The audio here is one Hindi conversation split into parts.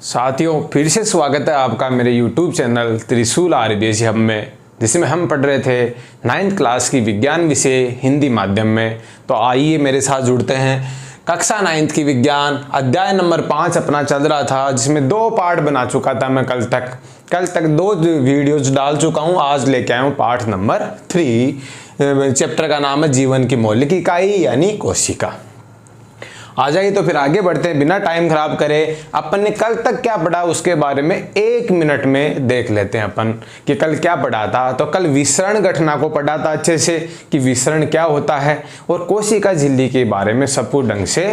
साथियों, फिर से स्वागत है आपका मेरे YouTube चैनल त्रिशूल आरबीएसई हब में, जिसमें हम पढ़ रहे थे 9th क्लास की विज्ञान विषय हिंदी माध्यम में। तो आइए मेरे साथ जुड़ते हैं। कक्षा 9th की विज्ञान अध्याय नंबर 5 अपना चल रहा था, जिसमें 2 पार्ट बना चुका था मैं कल तक 2 वीडियोज डाल चुका हूँ। आज लेके आया हूँ पार्ट नंबर 3। चैप्टर का नाम है जीवन की मौलिक इकाई यानी कोशिका। आ जाइए तो फिर आगे बढ़ते हैं, बिना टाइम खराब करे। अपन ने कल तक क्या पढ़ा उसके बारे में 1 मिनट में देख लेते हैं अपन कि कल क्या पढ़ा था। तो कल विसरण घटना को पढ़ा था अच्छे से कि विसरण क्या होता है, और कोशिका झिल्ली के बारे में सब कुछ ढंग से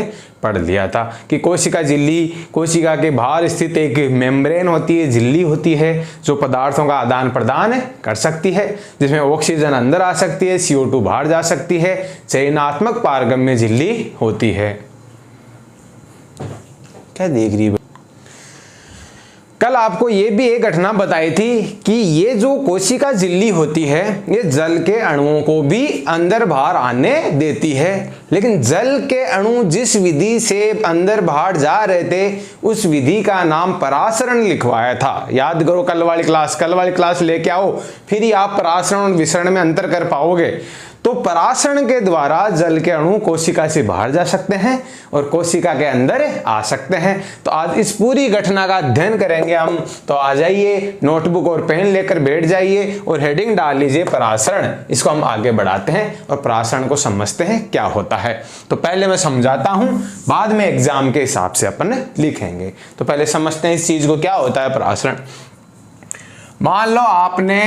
पढ़ लिया था कि कोशिका झिल्ली, कोशिका के बाहर स्थित एक मेम्ब्रेन होती है, झिल्ली होती है जो पदार्थों का आदान प्रदान कर सकती है, जिसमें ऑक्सीजन अंदर आ सकती है, CO2 बाहर जा सकती है। चयनात्मक पारगम्य झिल्ली होती है। क्या देख रही है? कल आपको ये भी एक घटना बताई थी कि ये जो कोशिका झिल्ली होती है ये जल के अणुओं को भी अंदर बाहर आने देती है, लेकिन जल के अणु जिस विधि से अंदर बाहर जा रहे थे उस विधि का नाम परासरण लिखवाया था। याद करो कल वाली क्लास लेके आओ, फिर ही आप परासरण और विसरण में अंतर कर पाओगे। तो परासरण के द्वारा जल के अणु कोशिका से बाहर जा सकते हैं और कोशिका के अंदर आ सकते हैं। तो आज इस पूरी घटना का अध्ययन करेंगे हम। तो आ जाइए, नोटबुक और पेन लेकर बैठ जाइए और हेडिंग डाल लीजिए परासरण। इसको हम आगे बढ़ाते हैं और परासरण को समझते हैं क्या होता है। तो पहले मैं समझाता हूं, बाद में एग्जाम के हिसाब से अपन लिखेंगे। तो पहले समझते हैं इस चीज को, क्या होता है परासरण। मान लो आपने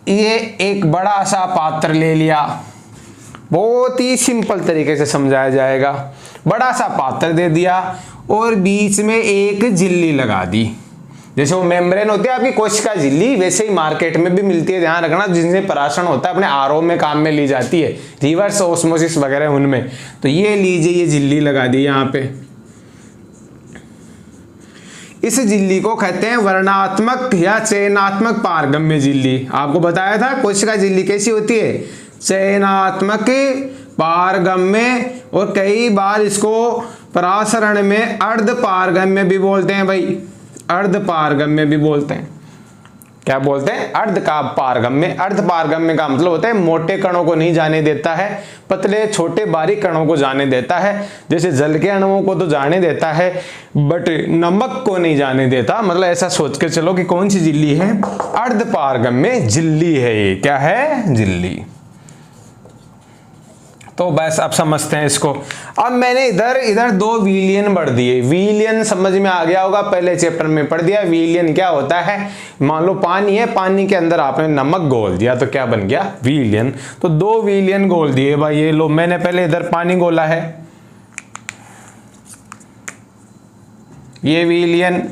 ये एक बड़ा सा पात्र ले लिया, बहुत ही सिंपल तरीके से समझाया जाएगा। बड़ा सा पात्र दे दिया और बीच में एक झिल्ली लगा दी। जैसे वो मेम्ब्रेन होती है आपकी कोशिका झिल्ली, वैसे ही मार्केट में भी मिलती है, ध्यान रखना, जिनसे परासरण होता है अपने आरओ में काम में ली जाती है, रिवर्स ऑस्मोसिस वगैरह उनमें। तो ये लीजिए, ये झिल्ली लगा दी यहाँ पे। इस झिल्ली को कहते हैं वर्णात्मक या चयनात्मक पारगम्य झिल्ली। आपको बताया था कोशिका झिल्ली कैसी होती है, चयनात्मक पारगम्य, और कई बार इसको परासरण में अर्ध पारगम्य भी बोलते हैं भाई, अर्ध पारगम्य भी बोलते हैं। क्या बोलते हैं? अर्ध का पारगम्य। अर्ध पारगम्य का मतलब होता है मोटे कणों को नहीं जाने देता है, पतले छोटे बारीक कणों को जाने देता है। जैसे जल के अणुओं को तो जाने देता है बट नमक को नहीं जाने देता। मतलब ऐसा सोच के चलो कि कौन सी झिल्ली है, अर्ध पारगम्य झिल्ली है ये। क्या है? झिल्ली। तो बस अब समझते हैं इसको। अब मैंने इधर 2 विलयन बढ़ दिए। विलयन समझ में आ गया होगा, पहले चैप्टर में पढ़ दिया। विलयन क्या होता है? मान लो पानी है, पानी के अंदर आपने नमक घोल दिया तो क्या बन गया? विलयन। तो 2 विलयन घोल दिए भाई। ये लो, मैंने पहले इधर पानी घोला है, ये विलयन,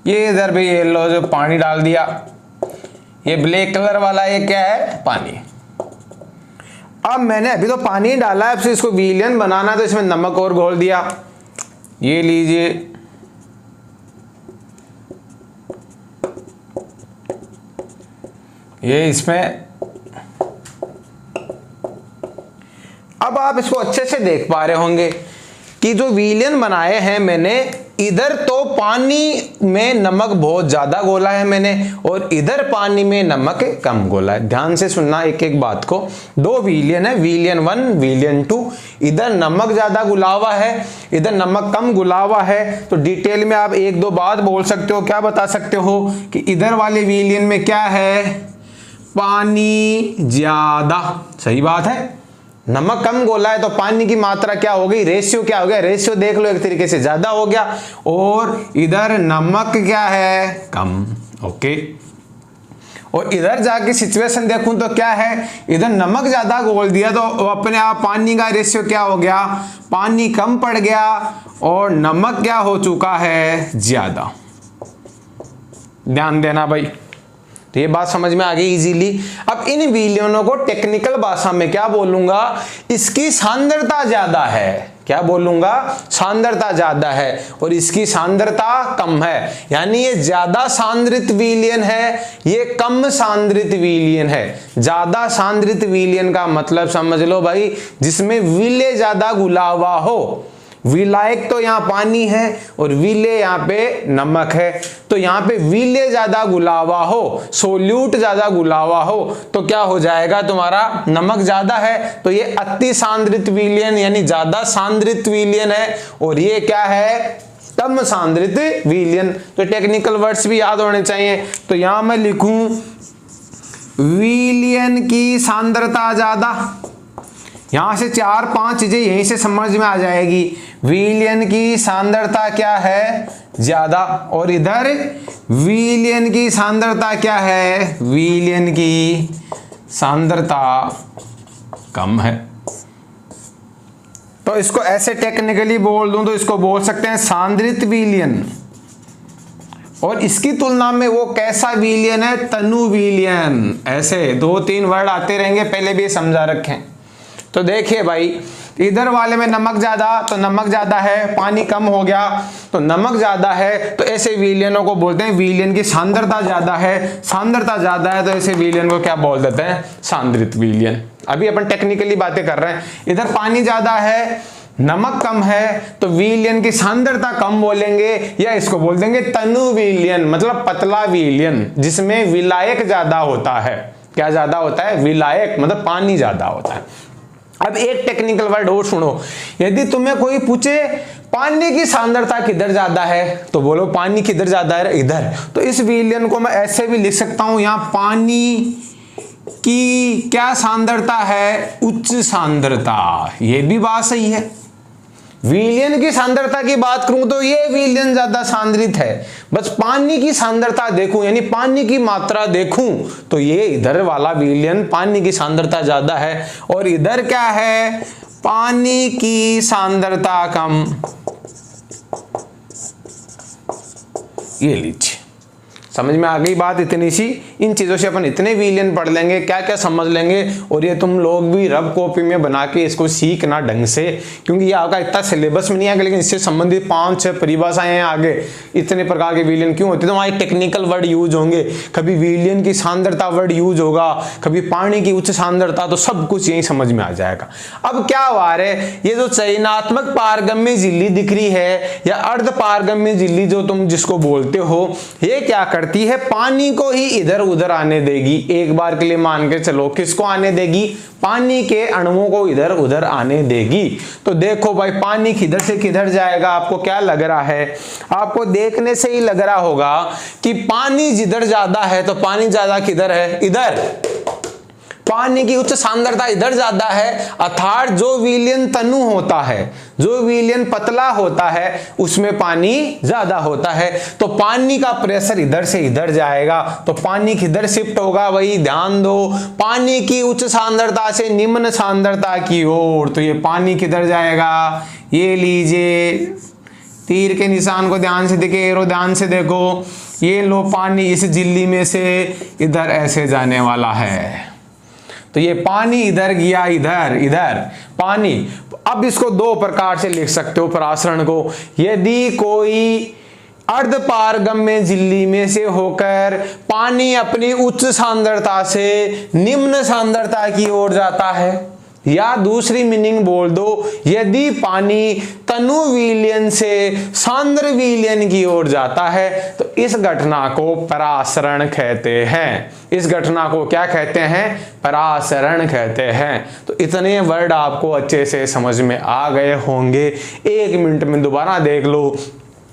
ये इधर भी ये लो जो पानी डाल दिया। ये ब्लैक कलर वाला ये क्या है? पानी। अब मैंने अभी तो पानी डाला है, अब से इसको विलयन बनाना तो इसमें नमक और घोल दिया। ये लीजिए, ये इसमें। अब आप इसको अच्छे से देख पा रहे होंगे कि जो विलयन बनाए हैं मैंने, इधर तो पानी में नमक बहुत ज्यादा घोला है मैंने, और इधर पानी में नमक कम घोला है। ध्यान से सुनना एक एक बात को। 2 विलयन है, विलयन 1, विलयन 2। इधर नमक ज्यादा घुला हुआ है, इधर नमक कम घुला हुआ है। तो डिटेल में आप 1-2 बात बोल सकते हो। क्या बता सकते हो कि इधर वाले विलयन में क्या है? पानी ज्यादा। सही बात है, नमक कम घोला है तो पानी की मात्रा क्या हो गई? रेशियो क्या हो गया? रेशियो देख लो, एक तरीके से ज्यादा हो गया। और इधर नमक क्या है? कम। ओके। और इधर जाके सिचुएशन देखूं तो क्या है? इधर नमक ज्यादा घोल दिया तो अपने आप पानी का रेशियो क्या हो गया? पानी कम पड़ गया और नमक क्या हो चुका है? ज्यादा। ध्यान देना भाई, तो ये बात समझ में आ गई इजीली। अब इन विलयनों को टेक्निकल भाषा में क्या बोलूंगा, इसकी सांद्रता ज्यादा है। क्या बोलूंगा, सांद्रता ज्यादा है और इसकी सांद्रता कम है, यानी ये ज्यादा सांद्रित विलयन है, ये कम सांद्रित विलयन है। ज्यादा सांद्रित विलयन का मतलब समझ लो भाई, जिसमें विलय ज्यादा घुला हुआ हो। विलायक तो यहाँ पानी है और विलय यहाँ पे नमक है, तो यहाँ पे विलय ज्यादा घुला हुआ हो, सोल्यूट ज्यादा घुला हुआ हो, तो क्या हो जाएगा तुम्हारा, नमक ज्यादा है, तो ये अति सांद्रित विलयन यानी ज्यादा सांद्रित विलयन है। और ये क्या है, कम सांद्रित विलयन। तो टेक्निकल वर्ड्स भी याद होने चाहिए। तो यहां मैं लिखूं विलयन की सांद्रता ज्यादा, यहां से 4-5 चीजें यहीं से समझ में आ जाएगी। विलयन की सांद्रता क्या है, ज्यादा, और इधर विलयन की सांद्रता क्या है, विलयन की सांद्रता कम है। तो इसको ऐसे टेक्निकली बोल दूं तो इसको बोल सकते हैं सांद्रित विलयन। और इसकी तुलना में वो कैसा विलयन है, तनु विलयन। ऐसे 2-3 वर्ड आते रहेंगे, पहले भी समझा रखें। तो देखिए भाई, इधर वाले में नमक ज्यादा, तो नमक ज्यादा है, पानी कम हो गया तो नमक ज्यादा है, तो ऐसे विलयनों को बोलते हैं विलयन की सांद्रता ज्यादा है। सांद्रता ज्यादा है तो ऐसे विलयन को क्या बोल देते हैं, सांद्रित विलयन। अभी अपन टेक्निकली बातें कर रहे हैं। इधर पानी ज्यादा है, नमक कम है, तो विलयन की सांद्रता कम बोलेंगे, या इसको बोल देंगे तनु विलयन, मतलब पतला विलयन, जिसमें विलायक ज्यादा होता है। क्या ज्यादा होता है, विलायक, मतलब पानी ज्यादा होता है। अब एक टेक्निकल वर्ड और सुनो, यदि तुम्हें कोई पूछे पानी की सांद्रता किधर ज्यादा है, तो बोलो पानी किधर ज्यादा है, इधर। तो इस विलयन को मैं ऐसे भी लिख सकता हूं, यहां पानी की क्या सांद्रता है, उच्च सांद्रता। ये भी बात सही है। विलयन की सांद्रता की बात करूं तो ये विलयन ज्यादा सांद्रित है। बस पानी की सांद्रता देखूं, यानी पानी की मात्रा देखूं, तो ये इधर वाला विलयन पानी की सांद्रता ज्यादा है, और इधर क्या है, पानी की सांद्रता कम। ये लीजिए, समझ में आ गई बात इतनी सी। इन चीजों से अपन इतने विलयन पढ़ लेंगे, क्या क्या समझ लेंगे, और ये तुम लोग भी रब कॉपी में बना के इसको सीखना ढंग से, क्योंकि ये आपका इतना सिलेबस में नहीं आएगा, लेकिन इससे संबंधित 5-6 परिभाषाएं हैं आगे। इतने प्रकार के विलयन क्यों होते हैं, तो वहां टेक्निकल वर्ड यूज होंगे, कभी विलयन की सांद्रता वर्ड यूज होगा, कभी पानी की उच्च सांद्रता, तो सब कुछ यही समझ में आ जाएगा। अब क्या वार है, ये जो चयनात्मक पारगम्य झिल्ली दिख रही है, या अर्ध पारगम्य झिल्ली जो तुम जिसको बोलते हो, ये क्या करती है, पानी को ही इधर उधर आने देगी। एक बार के लिए मान के चलो, किसको आने देगी, पानी के अणुओं को इधर उधर आने देगी। तो देखो भाई, पानी किधर से किधर जाएगा, आपको क्या लग रहा है, आपको देखने से ही लग रहा होगा कि पानी जिधर ज्यादा है, तो पानी ज्यादा किधर है, इधर। पानी की उच्च सांद्रता इधर ज्यादा है, अर्थात जो विलयन तनु होता है, जो विलयन पतला होता है, उसमें पानी ज्यादा होता है। तो पानी का प्रेशर इधर से इधर जाएगा, तो पानी किधर शिफ्ट होगा, वही ध्यान दो, पानी की उच्च सांद्रता से निम्न सांद्रता की ओर। तो ये पानी किधर जाएगा, ये लीजिए तीर के निशान को ध्यान से देखिए, एरो ध्यान से देखो, ये लो पानी इस झिल्ली में से इधर ऐसे जाने वाला है। तो ये पानी इधर गया, इधर इधर पानी। अब इसको 2 प्रकार से लिख सकते हो परासरण को। यदि कोई अर्ध पारगम्य झिल्ली में से होकर पानी अपनी उच्च सांद्रता से निम्न सांद्रता की ओर जाता है, या दूसरी मीनिंग बोल दो, यदि पानी तनु विलयन से सांद्र विलयन की ओर जाता है, तो इस घटना को परासरण कहते हैं। इस घटना को क्या कहते हैं, परासरण कहते हैं। तो इतने वर्ड आपको अच्छे से समझ में आ गए होंगे। 1 मिनट में दोबारा देख लो।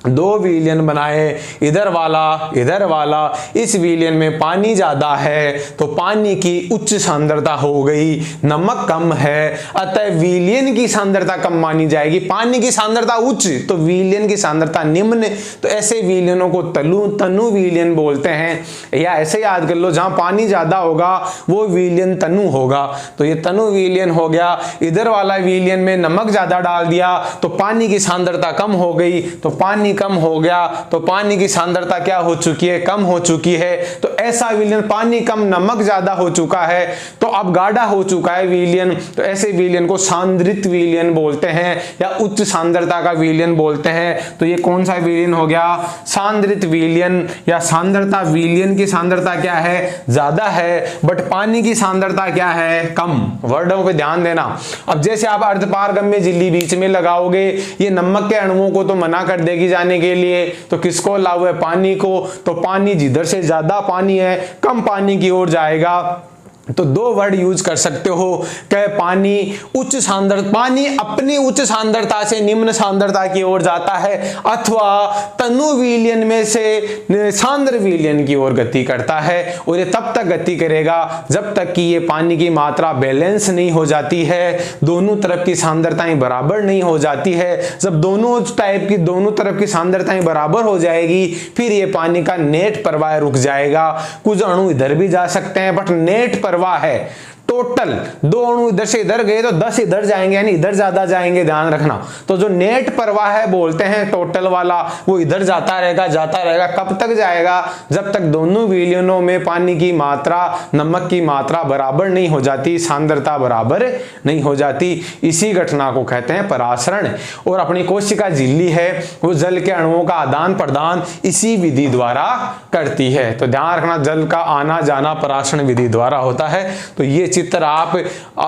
2 विलयन बनाए, इधर वाला। इस विलयन में पानी ज्यादा है, तो पानी की उच्च सांद्रता हो गई, नमक कम है, अतः विलयन की सांद्रता कम मानी जाएगी। पानी की सांद्रता उच्च, तो विलयन की सांद्रता निम्न, तो ऐसे विलयनों को तनु विलयन बोलते हैं। या ऐसे याद कर लो, जहां पानी ज्यादा होगा वो विलयन तनु होगा। तो ये तनु विलयन हो गया। इधर वाला विलयन में नमक ज्यादा डाल दिया, तो पानी की सांद्रता कम हो गई, तो पानी कम हो गया तो पानी की सांद्रता क्या हो चुकी है, कम हो चुकी है। तो ऐसा विलयन, पानी कम नमक ज्यादा हो चुका है तो अब गाढ़ा हो चुका है विलयन, तो ऐसे विलयन को सांद्रित विलयन बोलते हैं या उच्च सांद्रता का विलयन बोलते हैं। तो ये कौन सा विलयन हो गया, सांद्रित विलयन या सांद्रता। विलयन की सांद्रता क्या है, ज्यादा है, बट पानी की सांद्रता क्या है, कम। वर्डों पे ध्यान देना। अब जैसे आप अर्धपारगम्य झिल्ली बीच में लगाओगे, ये नमक के अणुओं को तो मना कर देगी जाने के लिए, तो किसको लागू है, पानी को। तो पानी जिधर से ज्यादा पानी है कम पानी की ओर जाएगा। तो दो वर्ड यूज कर सकते हो कि पानी उच्च सांद्रता, पानी अपनी उच्च सांद्रता से निम्न सांद्रता की ओर जाता है, अथवा तनु विलयन में से सांद्र विलयन की ओर गति करता है। और ये तब तक गति करेगा जब तक कि ये पानी की मात्रा बैलेंस नहीं हो जाती है, दोनों तरफ की सांद्रताएं बराबर नहीं हो जाती है। जब दोनों तरफ की सांद्रताएं बराबर हो जाएगी, फिर ये पानी का नेट प्रवाह रुक जाएगा। कुछ अणु इधर भी जा सकते हैं, बट नेट प्रवाह है टोटल, दो अणु इधर से इधर गए तो 10 इधर जाएंगे, यानी इधर ज्यादा जाएंगे, ध्यान रखना। तो जो नेट प्रवाह है बोलते हैं टोटल वाला, वो इधर जाता रहेगा। कब तक जाएगा, जब तक दोनों विलयनों में पानी की मात्रा, नमक की मात्रा बराबर नहीं हो जाती, सांद्रता बराबर नहीं हो जाती। इसी घटना को कहते हैं परासरण। और अपनी कोशिका झिल्ली है, वो जल के अणुओं का आदान प्रदान इसी विधि द्वारा करती है। तो ध्यान रखना, जल का आना जाना परासरण विधि द्वारा होता है। तो ये चित्र आप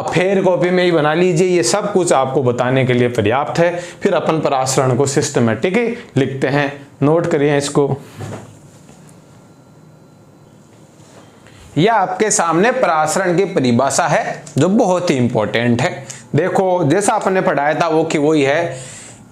फेयर कॉपी में ही बना लीजिए, ये सब कुछ आपको बताने के लिए पर्याप्त है। फिर अपन परासरण को सिस्टमेटिक लिखते हैं, नोट करिए इसको। यह आपके सामने परासरण की परिभाषा है जो बहुत ही इंपॉर्टेंट है। देखो जैसा आपने पढ़ाया था वो कि वही है,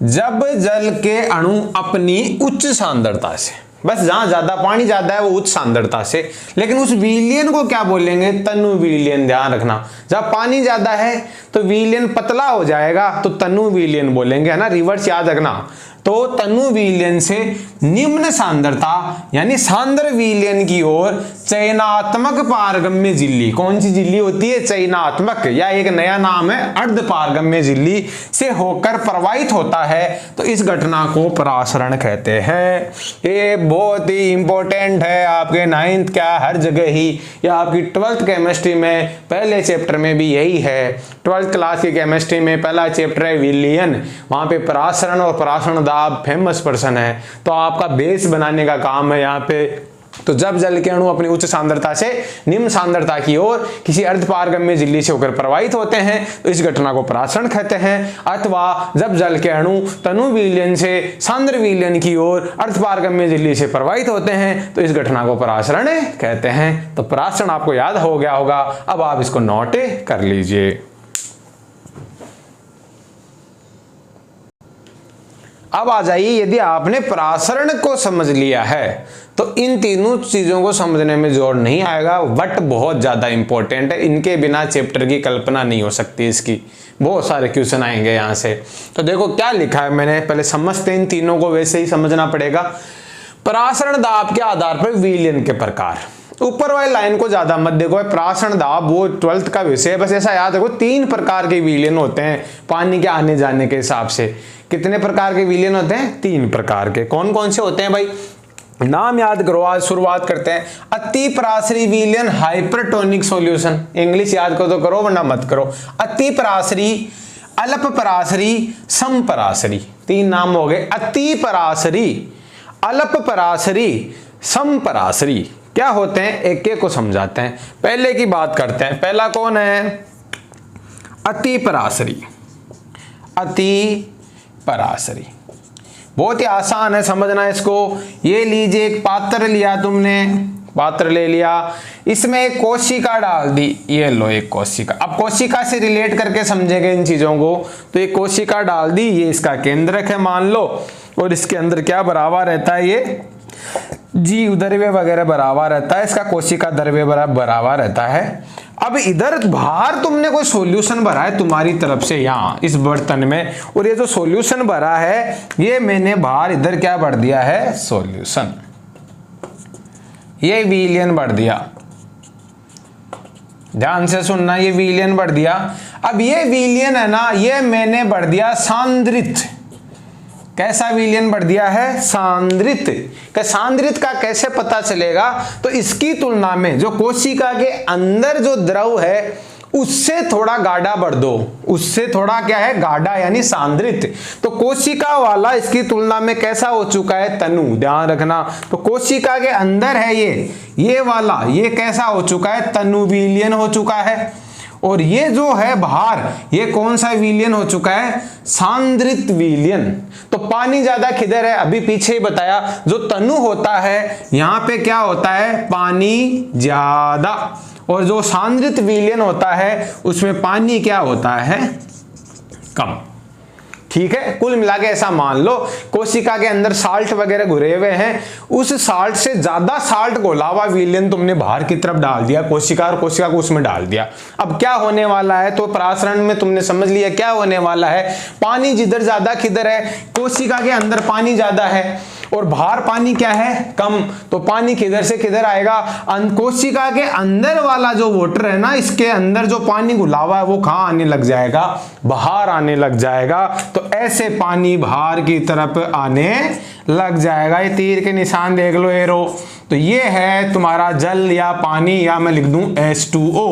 जब जल के अणु अपनी उच्च सांद्रता से, बस जहां ज्यादा पानी ज्यादा है वो उच्च सांद्रता से, लेकिन उस विलयन को क्या बोलेंगे, तनु विलयन। ध्यान रखना, जब पानी ज्यादा है तो विलयन पतला हो जाएगा तो तनु विलयन बोलेंगे, है ना, रिवर्स याद रखना। तो तनु विलयन से निम्न सांद्रता यानी सांद्र विलयन की ओर चयनात्मक पारगम्य झिल्ली, कौन सी झिल्ली होती है, चयनात्मक, या एक नया नाम है अर्ध पारगम्य झिल्ली से होकर प्रवाहित होता है। तो इस घटना को परासरण कहते हैं। ये बहुत ही इंपॉर्टेंट है, आपके 9th क्या हर जगह ही, या आपकी 12th केमिस्ट्री में पहले चैप्टर में भी यही है। 12th क्लास की केमिस्ट्री में पहला चैप्टर है विलयन, वहां पे परासरण और परासरण दाब फेमस पर्सन है, तो आपका बेस बनाने का काम है यहाँ पे। तो जब जल के अणु अपनी उच्च सांद्रता से निम्न सांद्रता की ओर किसी अर्धपारगम्य झिल्ली से होकर प्रवाहित होते हैं तो इस घटना को परासरण कहते हैं। अथवा जब जल के अणु तनु विलयन से सांद्र विलयन की ओर अर्धपारगम्य झिल्ली से प्रवाहित होते हैं तो इस घटना को परासरण कहते हैं। तो परासरण आपको याद हो गया होगा, अब आप इसको नोट कर लीजिए। अब आ जाइए, यदि आपने परासरण को समझ लिया है तो इन तीनों चीजों को समझने में जोर नहीं आएगा, बट बहुत ज्यादा इंपॉर्टेंट है। इनके बिना चैप्टर की कल्पना नहीं हो सकती, इसकी बहुत सारे क्वेश्चन आएंगे यहां से। तो देखो क्या लिखा है मैंने, पहले समझते हैं, इन तीनों को वैसे ही समझना पड़ेगा। परासरण दाब के आधार पर विलयन के प्रकार, ऊपर वाली लाइन को ज्यादा मत देखो, परासरण दाब वो 12th का विषय है, बस ऐसा याद रखो 3 प्रकार के विलयन होते हैं पानी के आने जाने के हिसाब से। कितने प्रकार के विलयन होते हैं, 3 प्रकार के। कौन कौन से होते हैं भाई, नाम याद करो। आज शुरुआत करते हैं। अति परासरी विलयन, हाइपरटोनिक सॉल्यूशन, इंग्लिश याद करो तो करो वरना मत करो। अति परासरी, अल्प परासरी, सम परासरी, 3 नाम हो गए। अति परासरी, अल्प परासरी, सम परासरी क्या होते हैं, एक एक को समझाते हैं। पहले की बात करते हैं। पहला कौन है, अति परासरी। अति परासरी बहुत ही आसान है समझना इसको। ये लीजिए, एक पात्र लिया तुमने, पात्र ले लिया, इसमें एक कोशिका डाल दी, ये लो एक कोशिका। अब कोशिका से रिलेट करके समझेंगे इन चीजों को। तो एक कोशिका डाल दी, ये इसका केंद्रक है मान लो, और इसके अंदर क्या भरा रहता है, ये जीव द्रव्य वगैरह भरा रहता है, इसका कोशिका द्रव्य भरा रहता है। अब इधर बाहर तुमने कोई सॉल्यूशन भरा है तुम्हारी तरफ से यहाँ इस बर्तन में, और ये जो सॉल्यूशन भरा है ये मैंने बाहर इधर क्या भर दिया है, सॉल्यूशन। ये विलयन भर दिया, ध्यान से सुनना, ये विलयन भर दिया। अब ये विलयन है ना, ये मैंने भर दिया सांद्रित, कैसा विलयन बढ़ दिया है? सांद्रित। सांद्रित का कैसे पता चलेगा? तो इसकी तुलना में जो कोशिका के अंदर जो द्रव है उससे थोड़ा गाढ़ा बढ़ दो, उससे थोड़ा क्या है? गाढ़ा यानी सांद्रित। तो कोशिका वाला इसकी तुलना में कैसा हो चुका है? तनु, ध्यान रखना। तो कोशिका के अंदर है ये वाला, ये कैसा हो चुका है? तनु विलयन हो चुका है। और ये जो है बाहर, ये कौन सा विलयन हो चुका है? सांद्रित विलयन। तो पानी ज्यादा किधर है? अभी पीछे ही बताया, जो तनु होता है यहां पे क्या होता है? पानी ज्यादा। और जो सांद्रित विलयन होता है उसमें पानी क्या होता है? कम। ठीक है, कुल मिला के ऐसा मान लो कोशिका के अंदर साल्ट वगैरह घुरे हुए हैं, उस साल्ट से ज्यादा साल्ट घोला हुआ विलयन तुमने बाहर की तरफ डाल दिया कोशिका, और कोशिका को उसमें डाल दिया। अब क्या होने वाला है? तो परासरण में तुमने समझ लिया क्या होने वाला है। पानी जिधर ज्यादा किधर है? कोशिका के अंदर पानी ज्यादा है और बाहर पानी क्या है? कम। तो पानी किधर से किधर आएगा? कोशिका के अंदर वाला जो वाटर है ना, इसके अंदर जो पानी घुला हुआ है वो कहां आने लग जाएगा? बाहर आने लग जाएगा। तो ऐसे पानी बाहर की तरफ आने लग जाएगा। ये तीर के निशान देख लो, एरो। तो ये है तुम्हारा जल या पानी, या मैं लिख दूं H2O।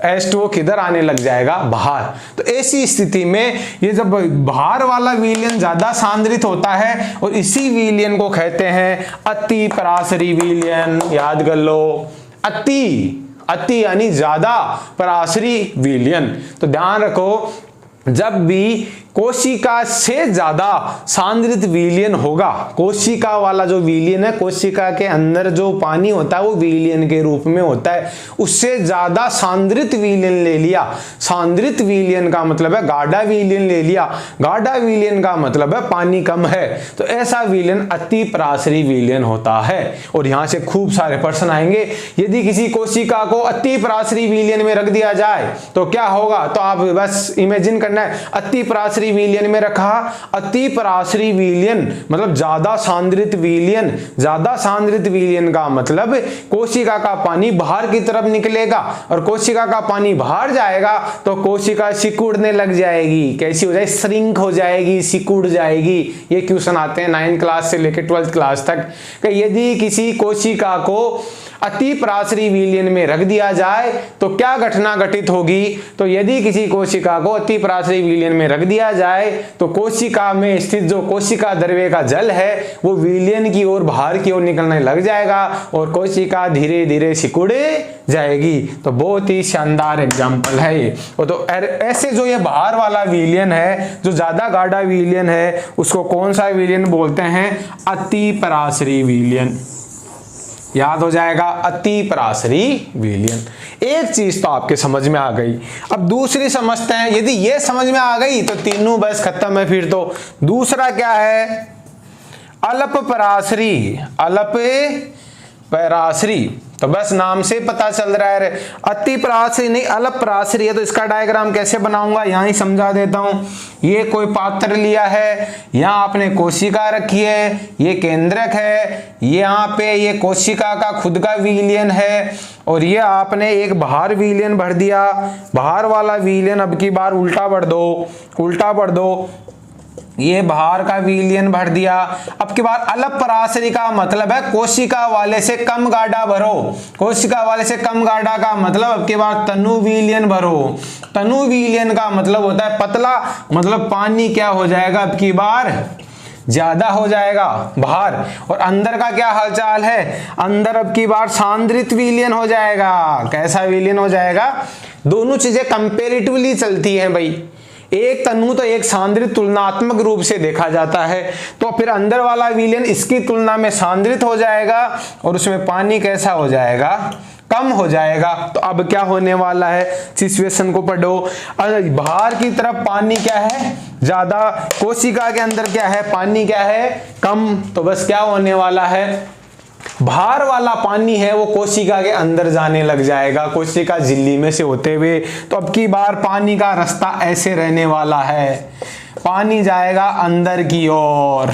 H2O किधर आने लग जाएगा? बाहर। तो ऐसी स्थिति में ये जब बाहर वाला विलयन ज्यादा सांद्रित होता है, और इसी विलयन को कहते हैं अति पराशरी विलयन। याद कर लो, अति यानी ज्यादा, पराशरी विलयन। तो ध्यान रखो, जब भी कोशिका से ज्यादा सांद्रित विलयन होगा, कोशिका वाला जो विलयन है, कोशिका के अंदर जो पानी होता है वो विलयन के रूप में होता है, उससे ज्यादा सांद्रित विलयन ले लिया। सांद्रित विलयन का मतलब है गाढ़ा विलयन ले लिया, गाढ़ा विलयन का मतलब है पानी कम है। तो ऐसा विलयन अति पराशरी विलयन होता है। और यहां से खूब सारे प्रश्न आएंगे। यदि किसी कोशिका को अति पराशरी विलयन में रख दिया जाए तो क्या होगा? तो आप बस इमेजिन करना है, अति पराशरी विलयन में रखा, अति पराशरी विलयन मतलब ज्यादा सांद्रित विलयन। ज्यादा सांद्रित विलयन का मतलब कोशिका का पानी बाहर की तरफ निकलेगा, और कोशिका का पानी बाहर जाएगा तो कोशिका सिकुड़ने लग जाएगी। कैसी हो जाएगी? श्रिंक हो जाएगी, सिकुड़ जाएगी। ये क्वेश्चन आते हैं 9th क्लास से लेकर 12th क्लास तक कि यदि किसी कोशिका को अति पराशरी विलयन में रख दिया जाए तो क्या घटना घटित होगी? तो यदि किसी कोशिका को अति पराशरी विलयन में रख दिया जाए तो कोशिका में स्थित जो कोशिका द्रव्य का जल है वो विलयन की ओर, बाहर की ओर निकलने लग जाएगा, और कोशिका धीरे धीरे सिकुड़ जाएगी। तो बहुत ही शानदार एग्जाम्पल है ये। तो ऐसे जो ये बाहर वाला विलयन है, जो ज्यादा गाढ़ा विलयन है, उसको कौन सा विलयन बोलते हैं? अति पराशरी विलयन। याद हो जाएगा, अति पराशरी विलयन। एक चीज तो आपके समझ में आ गई। अब दूसरी समझते हैं। यदि ये समझ में आ गई तो तीनों बस खत्म है। फिर तो दूसरा क्या है? अल्प पराशरी। अल्प पराशरी तो बस नाम से पता चल रहा है। अति पराशरी नहीं, अल्प पराशरी है। तो इसका डायग्राम कैसे बनाऊंगा यहां ही समझा देता हूं। ये कोई पात्र लिया है, यहां आपने कोशिका रखी है, ये केंद्रक है, यहाँ पे ये कोशिका का खुद का विलयन है, और ये आपने एक बाहर विलयन भर दिया। बाहर वाला विलयन अब की बार उल्टा भर दो, उल्टा भर दो। ये बाहर का विलयन भर दिया। अब की बार अल्प पराशरी का मतलब है कोशिका वाले से कम गाढ़ा भरो। कोशिका वाले से कम गाढ़ा का मतलब अब की बार तनु विलयन भरो। तनु विलयन का मतलब होता है पतला, मतलब पानी क्या हो जाएगा? अब की बार ज्यादा हो जाएगा बाहर। और अंदर का क्या हालचाल है? अंदर अब की बार सांद्रित विलयन हो जाएगा। कैसा विलयन हो जाएगा? दोनों चीजें कंपेरेटिवली चलती हैं भाई। एक तनु तो एक सांद्रित तुलनात्मक रूप से देखा जाता है, तो फिर अंदर वाला विलयन इसकी तुलना में सांद्रित हो जाएगा, और उसमें पानी कैसा हो जाएगा? कम हो जाएगा। तो अब क्या होने वाला है? सिचुएशन को पढ़ो। बाहर की तरफ पानी क्या है? ज्यादा। कोशिका के अंदर क्या है? पानी क्या है? कम। तो बस क्या होने वाला है? बाहर वाला पानी है वो कोशिका के अंदर जाने लग जाएगा, कोशिका झिल्ली में से होते हुए। तो अब की बार पानी का रास्ता ऐसे रहने वाला है, पानी जाएगा अंदर की ओर।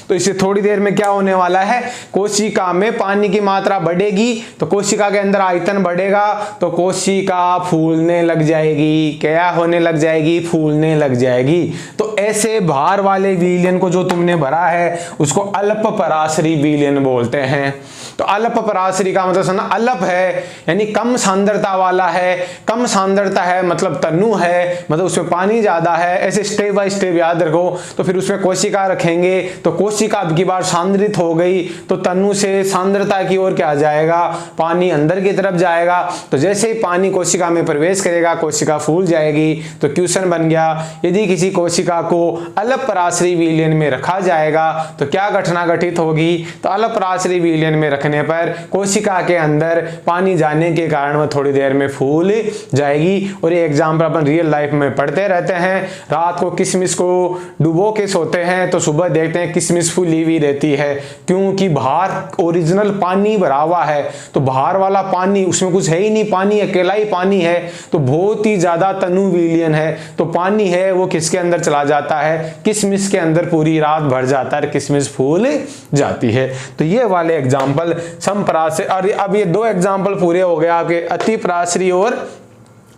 तो इससे थोड़ी देर में क्या होने वाला है? कोशिका में पानी की मात्रा बढ़ेगी, तो कोशिका के अंदर आयतन बढ़ेगा, तो कोशिका फूलने लग जाएगी। क्या होने लग जाएगी? फूलने लग जाएगी। तो ऐसे भार वाले विलयन को जो तुमने भरा है उसको अल्प पराशरी विलयन बोलते हैं। तो अल्प पराशरी का मतलब समझना, अल्प है यानी कम सांद्रता वाला है, कम सांद्रता है मतलब तनु है, मतलब उसमें पानी ज्यादा है, ऐसे स्टेप बाय स्टेप याद रखो। तो फिर उसमें कोशिका रखेंगे, तो कोशिका अब की बार सांद्रित हो गई तो तनु से सांद्रता की ओर क्या जाएगा, पानी अंदर की तरफ जाएगा। तो जैसे ही पानी कोशिका में प्रवेश करेगा कोशिका फूल जाएगी। तो क्वेश्चन बन गया, यदि किसी कोशिका को अल्प पराशरी विलयन में रखा जाएगा तो क्या घटना घटित होगी। तो अल्प पराशरी विलयन में रखने पर कोशिका के अंदर पानी जाने के कारण वह थोड़ी देर में फूल जाएगी। और ये एग्जाम्पल अपन रियल लाइफ में पढ़ते रहते हैं। रात को किशमिश को डुबो के सोते हैं तो सुबह देखते हैं किशमिश फूली हुई रहती है, क्योंकि बाहर ओरिजिनल पानी भरा हुआ है। तो बाहर वाला पानी, उसमें कुछ है ही नहीं, पानी अकेला ही पानी है, तो बहुत ही ज्यादा तनु विलयन है। तो पानी है वो किसके अंदर चला जाता है, किशमिश के अंदर पूरी रात भर जाता है, किशमिश फूल जाती है। तो ये वाले एग्जाम्पल समपराशरी, और अब ये दो एग्जाम्पल पूरे हो गए आपके, अति पराशरी और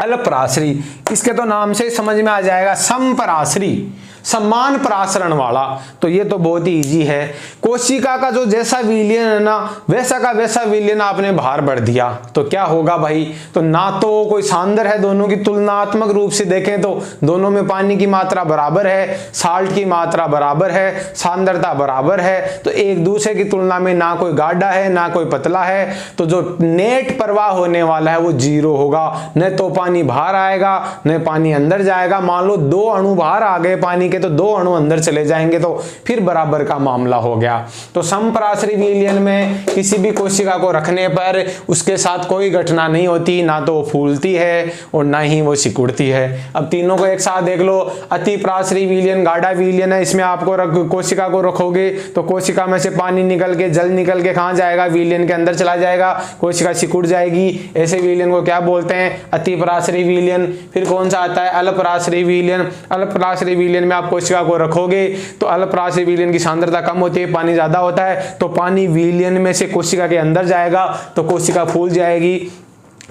अल्प पराशरी। इसके तो नाम से समझ में आ जाएगा समपराशरी, समान परासरण वाला। तो ये तो बहुत ही इजी है। कोशिका का जो जैसा विलयन है ना वैसा का वैसा विलयन आपने बाहर बढ़ दिया तो क्या होगा भाई, तो ना तो कोई सांद्र है, दोनों की तुलनात्मक रूप से देखें तो दोनों में पानी की मात्रा बराबर है, साल्ट की मात्रा बराबर है, सांद्रता बराबर है। तो एक दूसरे की तुलना में ना कोई गाढ़ा है ना कोई पतला है, तो जो नेट प्रवाह होने वाला है वो जीरो होगा। न तो पानी बाहर आएगा न पानी अंदर जाएगा। मान लो दो अणु बाहर आ गए पानी तो दो अणु अंदर चले जाएंगे तो फिर बराबर का मामला हो गया। तो समपराशरी विलयन में किसी भी कोशिका को रखने पर उसके साथ कोई घटना नहीं होती, ना तो वो फूलती है और ना ही वो सिकुड़ती है। अब तीनों को एक साथ देख लो। अति पराशरी विलयन गाढ़ा विलयन है, इसमें आपको कोशिका को रखोगे तो कोशिका में से पानी निकल के जल निकल के कहां जाएगा, विलयन के अंदर चला जाएगा, कोशिका सिकुड़ जाएगी। ऐसे विलयन को क्या बोलते हैं, अति पराशरी विलयन। फिर कौन सा आता है, अल्प पराशरी विलयन। अल्प पराशरी विलयन में आप कोशिका को रखोगे तो अल्प पराशरी विलयन की सांद्रता कम होती है, पानी ज्यादा होता है, तो पानी विलयन में से कोशिका के अंदर जाएगा तो कोशिका फूल जाएगी।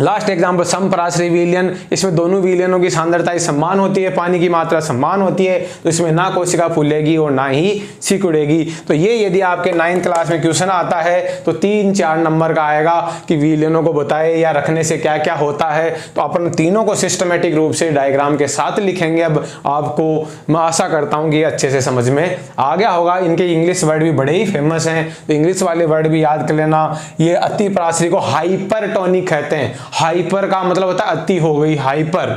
लास्ट एग्जाम्पल समपराशरी विलयन, इसमें दोनों विलयनों की सांद्रता समान होती है, पानी की मात्रा समान होती है, तो इसमें ना कोशिका फूलेगी और ना ही सिकुड़ेगी। तो ये यदि आपके 9th क्लास में क्वेश्चन आता है तो 3-4 नंबर का आएगा कि विलयनों को बताए या रखने से क्या क्या होता है। तो अपन तीनों को सिस्टमेटिक रूप से डायग्राम के साथ लिखेंगे। अब आपको मैं आशा करता हूँ कि ये अच्छे से समझ में आ गया होगा। इनके इंग्लिश वर्ड भी बड़े ही फेमस हैं, तो इंग्लिश वाले वर्ड भी याद कर लेना। ये अति पराशरी को हाइपरटोनिक कहते हैं। हाइपर का मतलब होता है अति हो गई, हाइपर।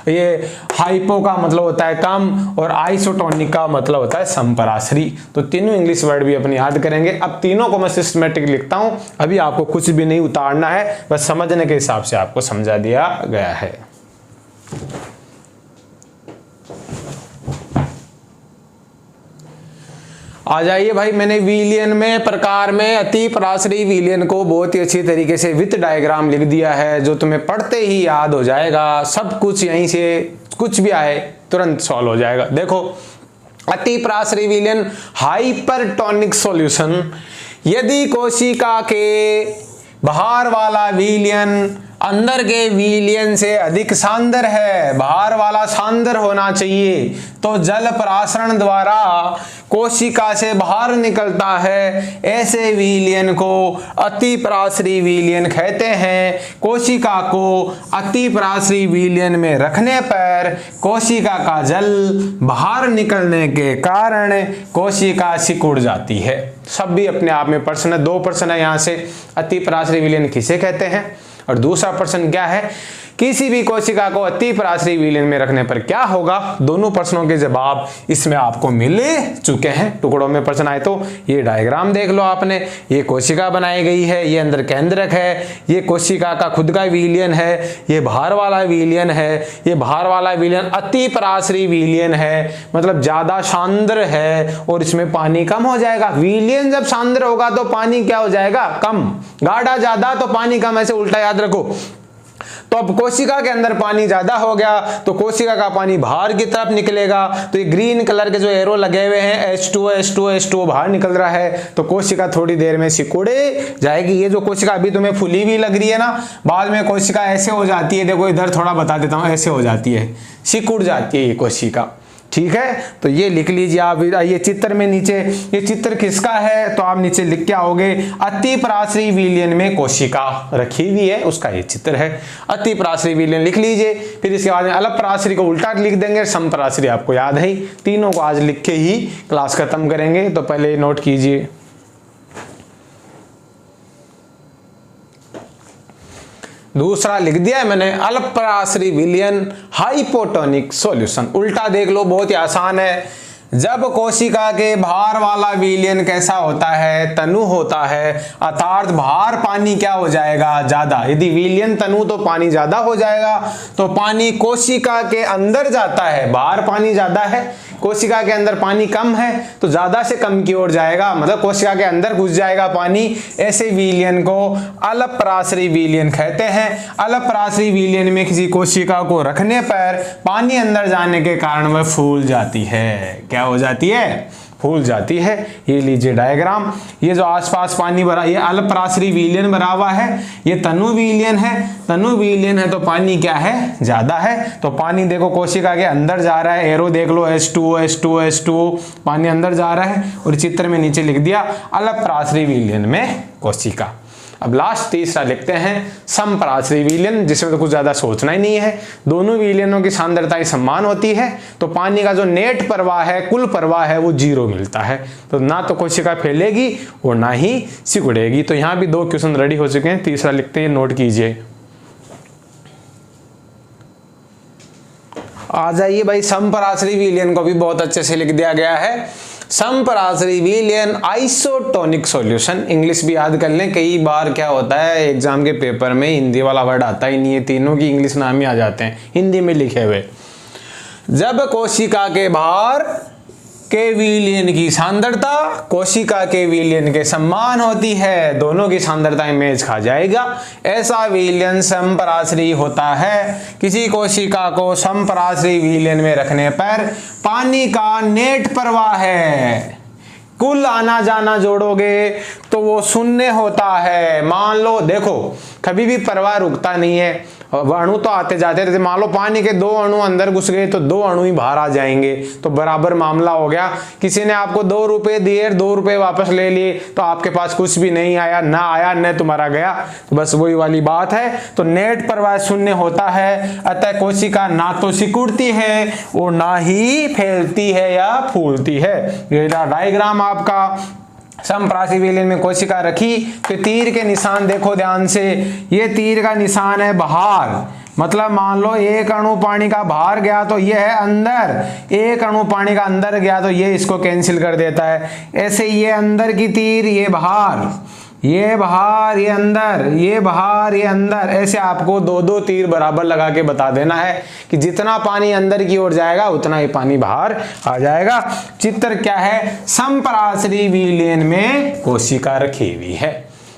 ये हाइपो का मतलब होता है कम और आइसोटोनिक का मतलब होता है समपराशरी। तो तीनों इंग्लिश वर्ड भी अपने याद करेंगे। अब तीनों को मैं सिस्टमेटिक लिखता हूं, अभी आपको कुछ भी नहीं उतारना है, बस समझने के हिसाब से आपको समझा दिया गया है। आ जाइए भाई, मैंने विलयन में प्रकार में अति पराशरी विलयन को बहुत ही अच्छी तरीके से विथ डायग्राम लिख दिया है, जो तुम्हें पढ़ते ही याद हो जाएगा। सब कुछ यहीं से कुछ भी आए तुरंत सॉल्व हो जाएगा। देखो, अति पराशरी विलयन हाइपरटोनिक सॉल्यूशन, यदि कोशिका के बाहर वाला विलयन अंदर के विलयन से अधिक सांद्र है, बाहर वाला सांद्र होना चाहिए, तो जल परासरण द्वारा कोशिका से बाहर निकलता है। ऐसे विलयन को अति पराशरी विलयन कहते हैं। कोशिका को अति पराशरी विलयन में रखने पर कोशिका का जल बाहर निकलने के कारण कोशिका सिकुड़ जाती है। सब भी अपने आप में प्रश्न है, 2 प्रश्न है यहाँ से। अति पराशरी विलयन किसे कहते हैं और दूसरा प्रश्न क्या है, किसी भी कोशिका को अति पराशरी विलयन में रखने पर क्या होगा। दोनों प्रश्नों के जवाब इसमें आपको मिल चुके हैं। टुकड़ों में प्रश्न आए तो ये डायग्राम देख लो आपने। ये कोशिका बनाई गई है, ये अंदर केंद्रक है, ये कोशिका का खुद का विलयन है, ये बाहर वाला विलयन है। ये बाहर वाला विलयन अति पराशरी विलयन है, मतलब ज्यादा सांद्र है और इसमें पानी कम हो जाएगा। विलयन जब सांद्र होगा तो पानी क्या हो जाएगा, कम। गाढ़ा ज्यादा तो पानी कम, ऐसे उल्टा याद रखो। तो अब कोशिका के अंदर पानी ज्यादा हो गया तो कोशिका का पानी बाहर की तरफ निकलेगा। तो ये ग्रीन कलर के जो एरो लगे हुए हैं H2O H2O H2O बाहर निकल रहा है, तो कोशिका थोड़ी देर में सिकुड़े जाएगी। ये जो कोशिका अभी तुम्हें फुली हुई लग रही है ना, बाद में कोशिका ऐसे हो जाती है। देखो इधर थोड़ा बता देता हूं, ऐसे हो जाती है, सिकुड़ जाती है ये कोशिका। ठीक है, तो ये लिख लीजिए आप। ये चित्र में नीचे, ये चित्र किसका है तो आप नीचे लिख के आओगे, अतिपराश्रयी विलयन में कोशिका रखी हुई है, उसका ये चित्र है। अतिपराश्रयी विलयन लिख लीजिए। फिर इसके बाद में अलपराश्रयी को उल्टा लिख देंगे, समपराश्रयी आपको याद है। तीनों को आज लिख के ही क्लास खत्म करेंगे, तो पहले नोट कीजिए। दूसरा लिख दिया है मैंने, अल्पपराश्रयी विलयन हाइपोटोनिक सॉल्यूशन। उल्टा देख लो, बहुत ही आसान है। जब कोशिका के भार वाला विलयन कैसा होता है, तनु होता है, अर्थात भार पानी क्या हो जाएगा, ज्यादा। यदि विलयन तनु तो पानी ज्यादा हो जाएगा, तो पानी कोशिका के अंदर जाता है, भार पानी ज्यादा है, कोशिका के अंदर पानी कम है तो ज्यादा से कम की ओर जाएगा, मतलब कोशिका के अंदर घुस जाएगा पानी। ऐसे विलयन को अल्पपराश्रयी विलयन कहते हैं। अल्पपराश्रयी विलयन में किसी कोशिका को रखने पर पानी अंदर जाने के कारण वह फूल जाती है। क्या हो जाती है? फूल जाती है। ये लीजिए डायग्राम, ये जो आसपास पानी भरा, ये अल्पपराश्रयी विलयन भरा हुआ है, ये तनु विलयन है। तनु विलयन है तो पानी क्या है, ज्यादा है। तो पानी देखो कोशिका के अंदर जा रहा है, एरो देख लो, H2O H2O H2O, पानी अंदर जा रहा है। और चित्र में नीचे लिख दिया अल्पपराश्रयी विलयन में कोशिका। अब लास्ट तीसरा लिखते हैं समपराश्रयी विलयन, जिसमें तो कुछ ज्यादा सोचना ही नहीं है। दोनों विलयनों की सांद्रताएं समान होती है, तो पानी का जो नेट प्रवाह है, कुल प्रवाह है, वो 0 मिलता है। तो ना तो कोशिका फैलेगी और ना ही सिकुड़ेगी। तो यहां भी 2 क्वेश्चन रेडी हो चुके हैं। तीसरा लिखते हैं, नोट कीजिए। आ जाइए भाई, समपराश्रयी विलयन को भी बहुत अच्छे से लिख दिया गया है। समपराश्रयी विलयन आइसोटोनिक सॉल्यूशन, इंग्लिश भी याद कर लें। कई बार क्या होता है एग्जाम के पेपर में हिंदी वाला वर्ड आता ही नहीं है, तीनों की इंग्लिश नाम ही आ जाते हैं हिंदी में लिखे हुए। जब कोशिका के भार के विलयन की सांद्रता कोशिका के विलयन के समान होती है, दोनों की सांद्रताएं मेच खा जाएगा, ऐसा विलयन समपराश्रयी होता है। किसी कोशिका को समपराश्रयी विलयन में रखने पर पानी का नेट प्रवाह है, कुल आना जाना जोड़ोगे तो वो 0 होता है। मान लो देखो, कभी भी प्रवाह रुकता नहीं है, अणु तो आते जाते रहते। मान लो पानी के 2 अणु अंदर घुस गए तो 2 अणु ही बाहर आ जाएंगे, तो बराबर मामला हो गया। किसी ने आपको 2 रुपए दिए, 2 रुपए वापस ले लिए, तो आपके पास कुछ भी नहीं आया, ना आया न तुम्हारा गया, तो बस वही वाली बात है। तो नेट प्रवाह 0 होता है, अतः कोशिका ना तो सिकुड़ती है और ना ही फैलती है या फूलती है। ये डायग्राम आपका समपराश्रयी विलयन में कोशिका रखी, तो तीर के निशान देखो ध्यान से। ये तीर का निशान है बाहर, मतलब मान लो 1 अणु पानी का बाहर गया तो ये है अंदर, 1 अणु पानी का अंदर गया तो ये इसको कैंसिल कर देता है। ऐसे ये अंदर की तीर, ये बाहर, ये बाहर, ये अंदर, ये बाहर, ये अंदर, ऐसे आपको 2-2 तीर बराबर लगा के बता देना है कि जितना पानी अंदर की ओर जाएगा उतना ही पानी बाहर आ जाएगा। चित्र क्या है, समपराश्रयी विलयन में कोशिका रखी हुई है।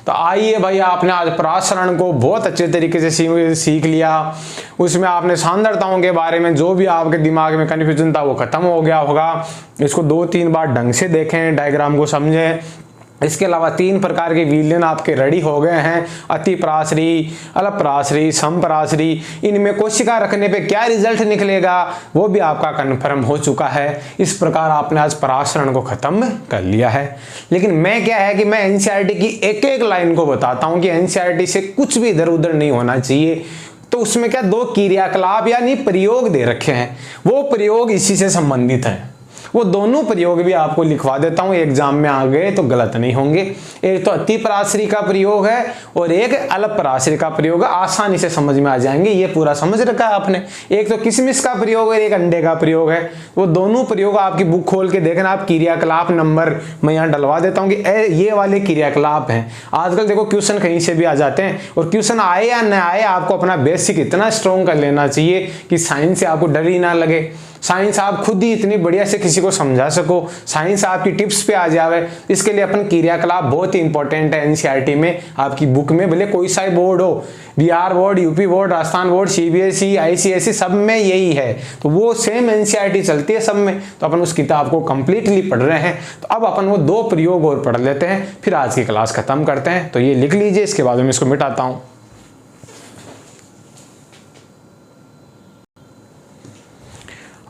तो आइए भाई, आपने आज परासरण को बहुत अच्छे तरीके से सीख लिया। उसमें आपने सांद्रताओं के बारे में जो भी आपके दिमाग में कन्फ्यूजन था वो खत्म हो गया होगा। इसको 2-3 बार ढंग से देखें, डायग्राम को समझें। इसके अलावा 3 प्रकार के विलयन आपके रेडी हो गए हैं, अतिपराश्रयी, अल्पपराश्रयी, समपराश्रयी। इनमें कोशिका रखने पे क्या रिजल्ट निकलेगा वो भी आपका कन्फर्म हो चुका है। इस प्रकार आपने आज परासरण को खत्म कर लिया है। लेकिन मैं क्या है कि मैं एनसीईआरटी की एक लाइन को बताता हूं कि एनसीईआरटी से कुछ भी इधर उधर नहीं होना चाहिए। तो उसमें क्या 2 क्रियाकलाप यानी प्रयोग दे रखे हैं, वो प्रयोग इसी से संबंधित हैं। वो दोनों प्रयोग भी आपको लिखवा देता हूं, एग्जाम में आ गए तो गलत नहीं होंगे। एक तो अतिपराश्रयी का प्रयोग है और एक अल्पपराश्रयी का प्रयोग है, आसानी से समझ में आ जाएंगे। ये पूरा समझ रखा है आपने। एक तो किशमिश का प्रयोग है, एक अंडे का प्रयोग है। वो दोनों प्रयोग आपकी बुक खोल के देखना, आप क्रियाकलाप नंबर मैं यहाँ डलवा देता हूँ कि ये वाले क्रियाकलाप हैं। आजकल देखो क्वेश्चन कहीं से भी आ जाते हैं, और क्वेश्चन आए या न आए आपको अपना बेसिक इतना स्ट्रॉन्ग कर लेना चाहिए कि साइंस से आपको डर ही ना लगे। साइंस आप खुद ही इतनी बढ़िया से किसी को समझा सको, साइंस आपकी टिप्स पे आ जावे। इसके लिए अपन क्रियाकलाप बहुत ही इंपॉर्टेंट है एनसीईआरटी में, आपकी बुक में, भले कोई सा बोर्ड हो, Bihar board, UP board, Rajasthan board, CBSE, ICSE, सब में यही है। तो वो सेम एनसीईआरटी चलती है सब में। तो अपन उस किताब को कंप्लीटली पढ़ रहे हैं। तो अब अपन वो 2 प्रयोग और पढ़ लेते हैं, फिर आज की क्लास खत्म करते हैं। तो ये लिख लीजिए, इसके बाद मैं इसको मिटाता हूँ।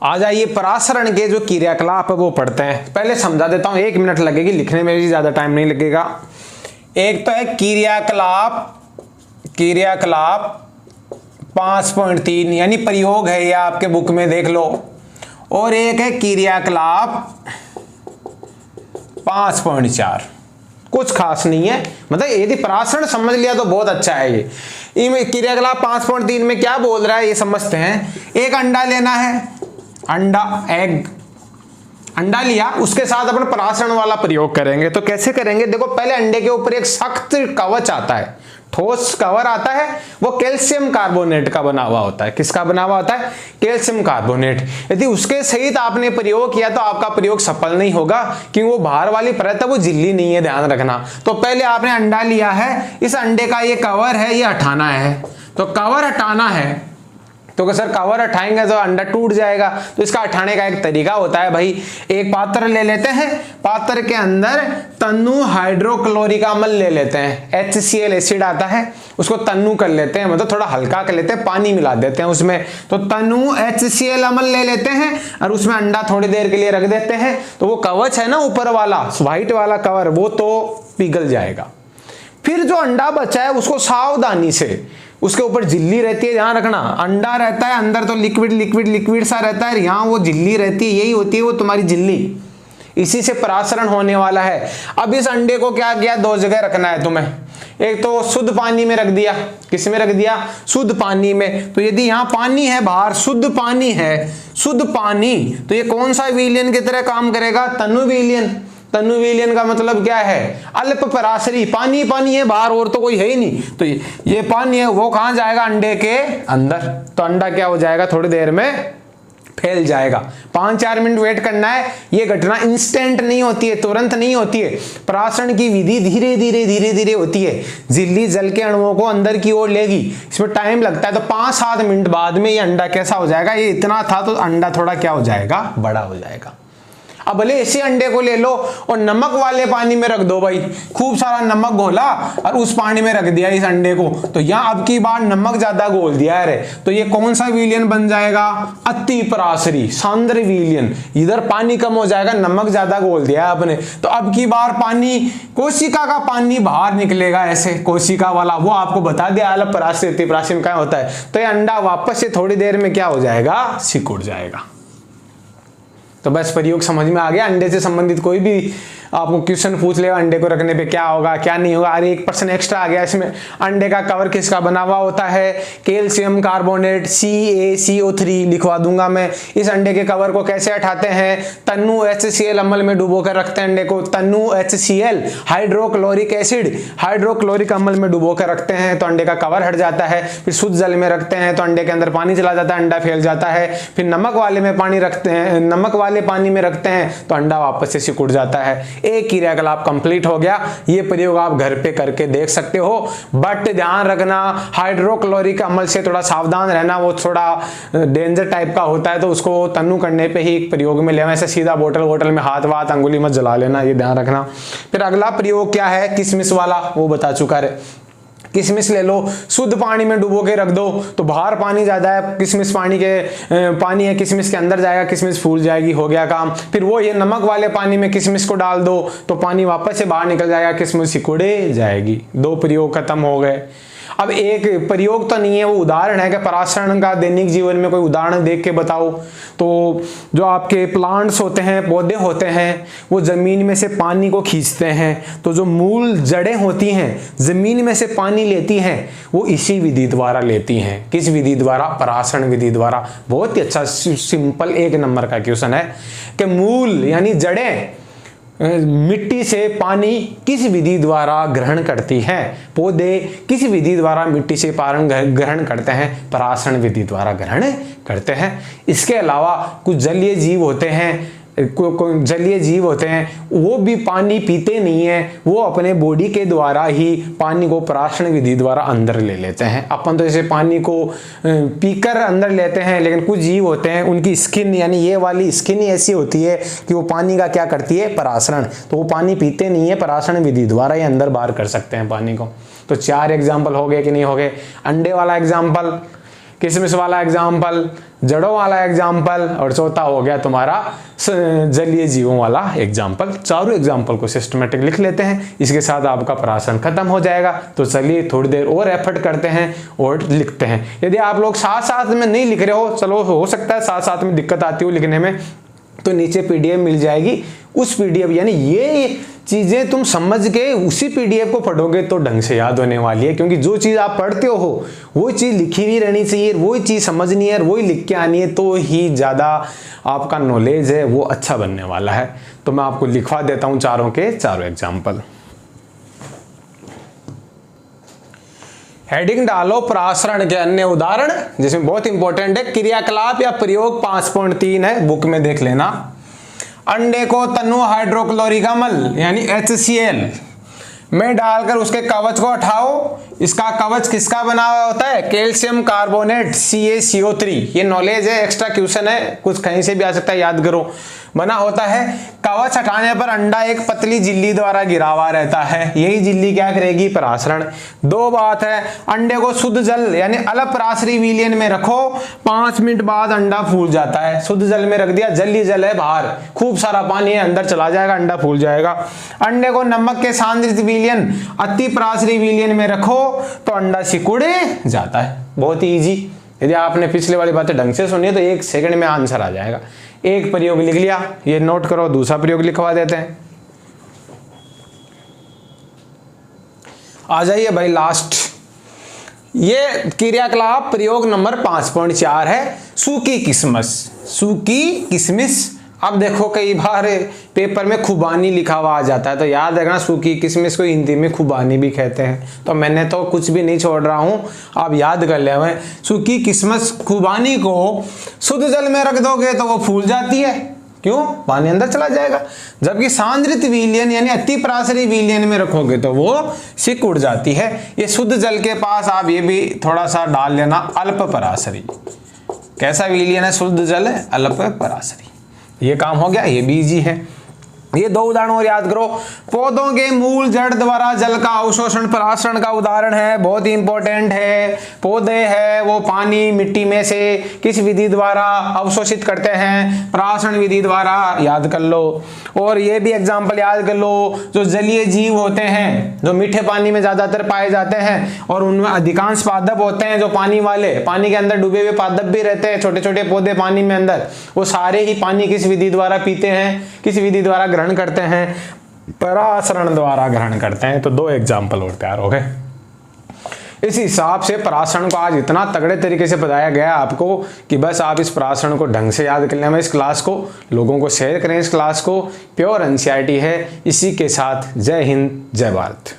आ जाइए परासरण के जो क्रियाकलाप है वो पढ़ते हैं। पहले समझा देता हूं, 1 मिनट लगेगी, लिखने में भी ज्यादा टाइम नहीं लगेगा। एक तो है क्रियाकलाप 5.3 यानी प्रयोग है, ये आपके बुक में देख लो। और एक है क्रियाकलाप 5.4, कुछ खास नहीं है, मतलब यदि परासरण समझ लिया तो बहुत अच्छा है। ये क्रियाकलाप 5.3 में क्या बोल रहा है ये समझते हैं। एक अंडा लेना है, अंडा, एग, अंडा लिया, उसके साथ अपन परासरण वाला प्रयोग करेंगे। तो कैसे करेंगे, देखो पहले अंडे के ऊपर एक सख्त कवच आता है, ठोस कवर आता है, वो कैल्शियम कार्बोनेट का बना हुआ होता है। किसका बना हुआ होता है, कैल्शियम कार्बोनेट। यदि उसके सहित आपने प्रयोग किया तो आपका प्रयोग सफल नहीं होगा, क्योंकि वो बाहर वाली परत है वो झिल्ली नहीं है, ध्यान रखना। तो पहले आपने अंडा लिया है, इस अंडे का ये कवर है, ये हटाना है। तो कवर हटाना है, तो सर कवर हटाएंगे तो अंडा टूट जाएगा। तो इसका हटाने का एक तरीका होता है भाई, एक पात्र ले लेते हैं, पात्र के अंदर तन्नु हाइड्रोक्लोरिक अम्ल ले लेते हैं, HCl एसिड आता है, उसको तन्नु कर लेते हैं, मतलब थोड़ा हल्का कर लेते हैं, पानी मिला देते हैं उसमें। तो तन्नु HCl अम्ल ले लेते हैं और उसमें अंडा थोड़ी देर के लिए रख देते हैं। तो वो कवच है ना ऊपर वाला व्हाइट वाला कवर, वो तो पिघल जाएगा। फिर जो अंडा बचा है उसको सावधानी से, उसके ऊपर झिल्ली रहती है, ध्यान रखना, अंडा रहता है अंदर तो लिक्विड सा रहता है, यहाँ वो झिल्ली रहती है, यही होती है वो तुम्हारी झिल्ली, इसी से परासरण होने वाला है। अब इस अंडे को क्या किया, 2 जगह रखना है तुम्हें। एक तो शुद्ध पानी में रख दिया, किस में रख दिया, शुद्ध पानी में। तो यदि यहाँ पानी है, बाहर शुद्ध पानी है, शुद्ध पानी, तो ये कौन सा विलयन की तरह काम करेगा, तनु विलयन। तनु विलयन का मतलब क्या है, अल्प पराशरी, पानी पानी है बाहर और तो कोई है ही नहीं। तो ये पानी है, वो कहां जाएगा, अंडे के अंदर। तो अंडा क्या हो जाएगा, थोड़ी देर में फैल जाएगा। 5-4 मिनट वेट करना है। ये घटना इंस्टेंट नहीं होती है, तुरंत नहीं होती है। परासरण की विधि धीरे धीरे होती है। झिल्ली जल के अणुओं को अंदर की ओर लेगी, इसमें टाइम लगता है। तो 5-7 मिनट बाद में ये अंडा कैसा हो जाएगा, ये इतना था तो अंडा थोड़ा क्या हो जाएगा, बड़ा हो जाएगा। अब भले इसी अंडे को ले लो और नमक वाले पानी में रख दो भाई, खूब सारा नमक घोला और उस पानी में रख दिया इस अंडे को, तो यहाँ अब की बार नमक ज्यादा घोल दिया है, तो ये कौन सा विलयन बन जाएगा, अति पराशरी, सांद्र विलयन। इधर पानी कम हो जाएगा, नमक ज्यादा घोल दिया है आपने, तो अब की बार पानी, कोशिका का पानी बाहर निकलेगा, ऐसे कोशिका वाला, वो आपको बता दिया अलग पराशरी अति पराशरी में क्या होता है। तो ये अंडा वापस से थोड़ी देर में क्या हो जाएगा, सिकुड़ जाएगा। तो बस प्रयोग समझ में आ गया। अंडे से संबंधित कोई भी आपको क्वेश्चन पूछ लेगा, अंडे को रखने पे क्या होगा क्या नहीं होगा, अरे 1% एक्स्ट्रा आ गया इसमें। अंडे का कवर किसका बना हुआ होता है, कैल्शियम कार्बोनेट CaCO3 लिखवा दूंगा मैं। इस अंडे के कवर को कैसे हटाते हैं, तन्नु HCl अम्ल में डुबो कर रखते हैं अंडे को, Tannu HCl hydrochloric acid, hydrochloric अम्ल में डुबो कर रखते हैं तो अंडे का कवर हट जाता है। फिर शुद्ध जल में रखते हैं तो अंडे के अंदर पानी चला जाता है, अंडा फैल जाता है। फिर नमक वाले में पानी रखते हैं, नमक वाले पानी में रखते हैं तो अंडा वापस से सिकुड़ जाता है। एक क्रियाकलाप कंप्लीट हो गया। ये प्रयोग आप घर पे करके देख सकते हो, बट ध्यान रखना हाइड्रोक्लोरिक अम्ल से थोड़ा सावधान रहना, वो थोड़ा डेंजर टाइप का होता है, तो उसको तन्नु करने पे ही प्रयोग में लेना, ऐसे सीधा बोतल में हाथ वाथ अंगुली मत जला लेना, ये ध्यान रखना। फिर अगला प्रयोग क्या है, किशमिश वाला, वो बता चुका है। किशमिश ले लो, शुद्ध पानी में डुबो के रख दो, तो बाहर पानी ज्यादा है, किशमिश पानी है, किशमिश के अंदर जाएगा, किशमिश फूल जाएगी, हो गया काम। फिर वो ये नमक वाले पानी में किशमिश को डाल दो तो पानी वापस से बाहर निकल जाएगा, किशमिश सिकुड़े जाएगी। 2 प्रयोग खत्म हो गए। अब एक प्रयोग तो नहीं है, वो उदाहरण है कि परासरण का दैनिक जीवन में कोई उदाहरण देख के बताओ। तो जो आपके प्लांट्स होते हैं, पौधे होते हैं, वो जमीन में से पानी को खींचते हैं, तो जो मूल जड़ें होती हैं जमीन में से पानी लेती हैं, वो इसी विधि द्वारा लेती हैं। किस विधि द्वारा, परासरण विधि द्वारा। बहुत ही अच्छा सिंपल 1 नंबर का क्वेश्चन है कि मूल यानी जड़ें मिट्टी से पानी किस विधि द्वारा ग्रहण करती हैं, पौधे किस विधि द्वारा मिट्टी से पानी ग्रहण करते हैं, परासरण विधि द्वारा ग्रहण करते हैं। इसके अलावा कुछ जलीय जीव होते हैं, जलीय जीव होते हैं, वो भी पानी पीते नहीं है, वो अपने बॉडी के द्वारा ही पानी को परासरण विधि द्वारा अंदर ले लेते हैं। अपन तो जैसे पानी को पीकर अंदर लेते हैं, लेकिन कुछ जीव होते हैं उनकी स्किन यानी ये वाली स्किन ही ऐसी होती है कि वो पानी का क्या करती है, परासरण। तो वो पानी पीते नहीं है, परासरण विधि द्वारा ही अंदर बाहर कर सकते हैं पानी को। तो 4 एग्जाम्पल हो गए कि नहीं हो गए। अंडे वाला एग्जाम्पल, किशमिश वाला एग्जाम्पल, जड़ों वाला एग्जाम्पल, और चौथा हो गया तुम्हारा जलीय जीवों वाला एग्जाम्पल। चारों एग्जाम्पल को सिस्टमेटिक लिख लेते हैं, इसके साथ आपका प्राशन खत्म हो जाएगा। तो चलिए थोड़ी देर और एफर्ट करते हैं और लिखते हैं। यदि आप लोग साथ साथ में नहीं लिख रहे हो, चलो हो सकता है साथ साथ में दिक्कत आती हो लिखने में, तो नीचे पीडीएफ मिल जाएगी, उस पीडीएफ यानी ये चीजें तुम समझ के उसी पीडीएफ को पढ़ोगे तो ढंग से याद होने वाली है। क्योंकि जो चीज आप पढ़ते हो वो चीज लिखी हुई रहनी चाहिए, वही चीज समझनी है, वही लिख के आनी है, तो ही ज्यादा आपका नॉलेज है वो अच्छा बनने वाला है। तो मैं आपको लिखवा देता हूं चारों के चारों एग्जाम्पल। हेडिंग डालो प्रासरण के अन्य उदाहरण, जिसमें बहुत इंपॉर्टेंट है क्रियाकलाप या प्रयोग 5.3 है, बुक में देख लेना। अंडे को तनु हाइड्रोक्लोरिक अम्ल यानी HCl में डालकर उसके कवच को हटाओ। इसका कवच किसका बना हुआ होता है? Calcium carbonate CaCO3। ये नॉलेज है, एक्स्ट्रा क्वेश्चन है, कुछ कहीं से भी आ सकता है, याद करो। बना होता है, कवच हटाने पर अंडा एक पतली झिल्ली द्वारा घिरा हुआ रहता है। यही झिल्ली क्या करेगी? परासरण। दो बात है, अंडे को शुद्ध जल यानी अलपरासरी विलयन में रखो, 5 मिनट बाद अंडा फूल जाता है। शुद्ध जल में रख दिया, जल ही जल है, बाहर खूब सारा पानी है, अंदर चला जाएगा, अंडा फूल जाएगा। अंडे को नमक के सांद्रित विलयन अति प्रासरी विलयन में रखो तो अंडा सिकुड़ जाता है। बहुत ही इजी। यदि आपने पिछले वाली बातें ढंग से सुनी तो 1 सेकंड में आंसर आ जाएगा। एक प्रयोग लिख लिया, ये नोट करो, दूसरा प्रयोग लिखवा देते हैं। आ जाइए भाई लास्ट, ये क्रियाकलाप प्रयोग नंबर 5.4 है, सूखी किशमिश। सूखी किशमिश, अब देखो कई बार पेपर में खुबानी लिखा हुआ आ जाता है, तो याद रखना सूखी किशमिश को हिंदी में खुबानी भी कहते हैं। तो मैंने तो कुछ भी नहीं छोड़ रहा हूं, आप याद कर ले। सूखी किशमिश खुबानी को शुद्ध जल में रख दोगे तो वो फूल जाती है, क्यों? पानी अंदर चला जाएगा। जबकि सांद्रित विलयन यानी अति प्रासरी विलयन में रखोगे तो वो सिकुड़ जाती है। ये शुद्ध जल के पास आप ये भी थोड़ा सा डाल लेना, अल्प परासरी। कैसा विलयन है? शुद्ध जल है, अल्प परासरी। ये काम हो गया, ये भी इजी है। ये 2 उदाहरण और याद करो। पौधों के मूल जड़ द्वारा जल का अवशोषण परासरण का उदाहरण है, बहुत ही इंपॉर्टेंट है। पौधे है वो पानी मिट्टी में से किस विधि द्वारा अवशोषित करते हैं? परासरण विधि द्वारा, याद कर लो। और ये भी एग्जाम्पल याद कर लो, जो जलीय जीव होते हैं जो मीठे पानी में ज्यादातर पाए जाते हैं और उनमें अधिकांश पादप होते हैं, जो पानी वाले, पानी के अंदर डूबे हुए पादप भी रहते हैं, छोटे छोटे पौधे पानी में अंदर, वो सारे ही पानी किस विधि द्वारा पीते हैं? किस विधि द्वारा ग्रहण करते हैं? परासरण द्वारा ग्रहण करते हैं। तो 2 एग्जाम्पल और तैयार हो गए। इस हिसाब से परासरण को आज इतना तगड़े तरीके से बताया गया आपको कि बस आप इस परासरण को ढंग से याद कर लें। इस क्लास को लोगों को शेयर करें, इस क्लास को। प्योर NCERT है। इसी के साथ जय हिंद, जय भारत।